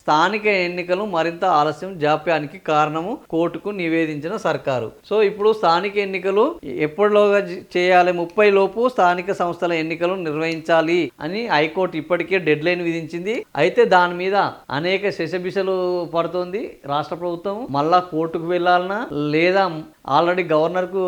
స్థానిక ఎన్నికలు మరింత ఆలస్యం జాప్యానికి కారణము కోర్టుకు నివేదించిన సర్కారు. సో ఇప్పుడు స్థానిక ఎన్నికలు ఎప్పటిలోగా చేయాలి, 30 లోపు స్థానిక సంస్థల ఎన్నికలు నిర్వహించాలి అని హైకోర్టు ఇప్పటికే డెడ్ లైన్ విధించింది. అయితే దాని మీద అనేక శశబిషలు పడుతోంది రాష్ట్ర ప్రభుత్వం. మళ్ళా కోర్టుకు వెళ్ళాలన్నా లేదా ఆల్రెడీ గవర్నర్కు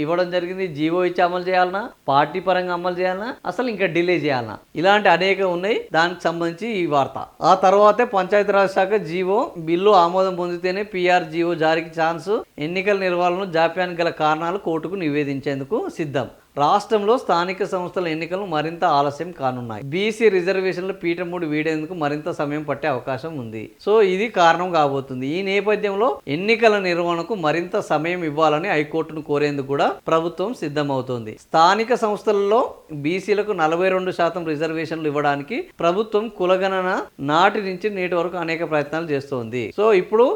ఇవ్వడం జరిగింది, జీవో ఇచ్చి అమలు చేయాలన్నా, పార్టీ పరంగా అమలు చేయాలన్నా, అసలు ఇంకా డిలే చేయాలన్నా, ఇలాంటి అనేక ఉన్నాయి. దానికి సంబంధించి ఈ వార్త. ఆ తర్వాతే పంచాయతీరాజ్ శాఖ జీవో బిల్లు ఆమోదం పొందితేనే పిఆర్ జీవో జారీకి ఛాన్స్, ఎన్నికల నిర్వహణలో జాప్యానికి గల కారణాలు కోర్టుకు నివేదించేందుకు సిద్ధం. రాష్ట్రంలో స్థానిక సంస్థల ఎన్నికలు మరింత ఆలస్యం కానున్నాయి. బీసీ రిజర్వేషన్లు పీఠముడి వీడేందుకు మరింత సమయం పట్టే అవకాశం ఉంది. సో ఇది కారణం కాబోతుంది. ఈ నేపథ్యంలో ఎన్నికల నిర్వహణకు మరింత సమయం ఇవ్వాలని హైకోర్టును కోరేందుకు కూడా ప్రభుత్వం సిద్ధమవుతోంది. స్థానిక సంస్థలలో బీసీలకు 42% రిజర్వేషన్లు ఇవ్వడానికి ప్రభుత్వం కులగణన నాటి నుంచి నేటి వరకు అనేక ప్రయత్నాలు చేస్తోంది. సో ఇప్పుడు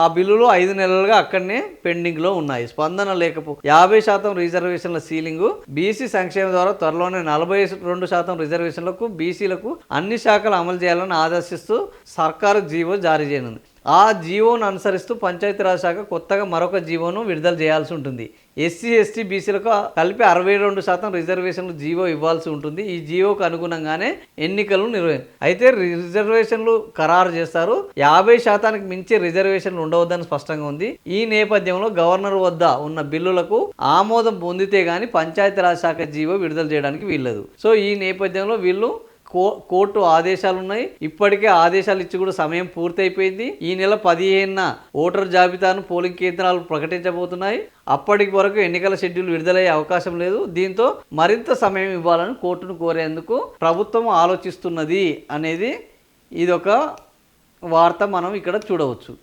ఆ బిల్లులు 5 నెలలుగా అక్కడనే పెండింగ్ లో ఉన్నాయి. స్పందన లేకపో 50% రిజర్వేషన్ల సీలింగ్, బీసీ సంక్షేమం ద్వారా త్వరలోనే 42% రిజర్వేషన్లకు బీసీలకు అన్ని శాఖలు అమలు చేయాలని ఆదేశిస్తూ సర్కారు జీవో జారీ చేయనుంది. ఆ జీవోను అనుసరిస్తూ పంచాయతీరాజ్ శాఖ కొత్తగా మరొక జీవోను విడుదల చేయాల్సి ఉంటుంది. ఎస్సీ ఎస్టీ బీసీలకు కలిపి 62% రిజర్వేషన్లు జీవో ఇవ్వాల్సి ఉంటుంది. ఈ జీవోకు అనుగుణంగానే ఎన్నికలు అయితే రిజర్వేషన్లు ఖరారు చేస్తారు. 50% మించి రిజర్వేషన్లు ఉండవద్దని స్పష్టంగా ఉంది. ఈ నేపథ్యంలో గవర్నర్ వద్ద ఉన్న బిల్లులకు ఆమోదం పొందితే గానీ పంచాయతీరాజ్ శాఖ జీవో విడుదల చేయడానికి వీల్లేదు. సో ఈ నేపథ్యంలో వీళ్ళు కోర్టు ఆదేశాలు ఉన్నాయి. ఇప్పటికే ఆదేశాలు ఇచ్చి కూడా సమయం పూర్తయిపోయింది. ఈ నెల 15న ఓటర్ జాబితాను పోలింగ్ కేంద్రాలు ప్రకటించబోతున్నాయి. అప్పటికి వరకు ఎన్నికల షెడ్యూల్ విడుదలయ్యే అవకాశం లేదు. దీంతో మరింత సమయం ఇవ్వాలని కోర్టును కోరేందుకు ప్రభుత్వం ఆలోచిస్తున్నది అనేది ఇదొక వార్త మనం ఇక్కడ చూడవచ్చు.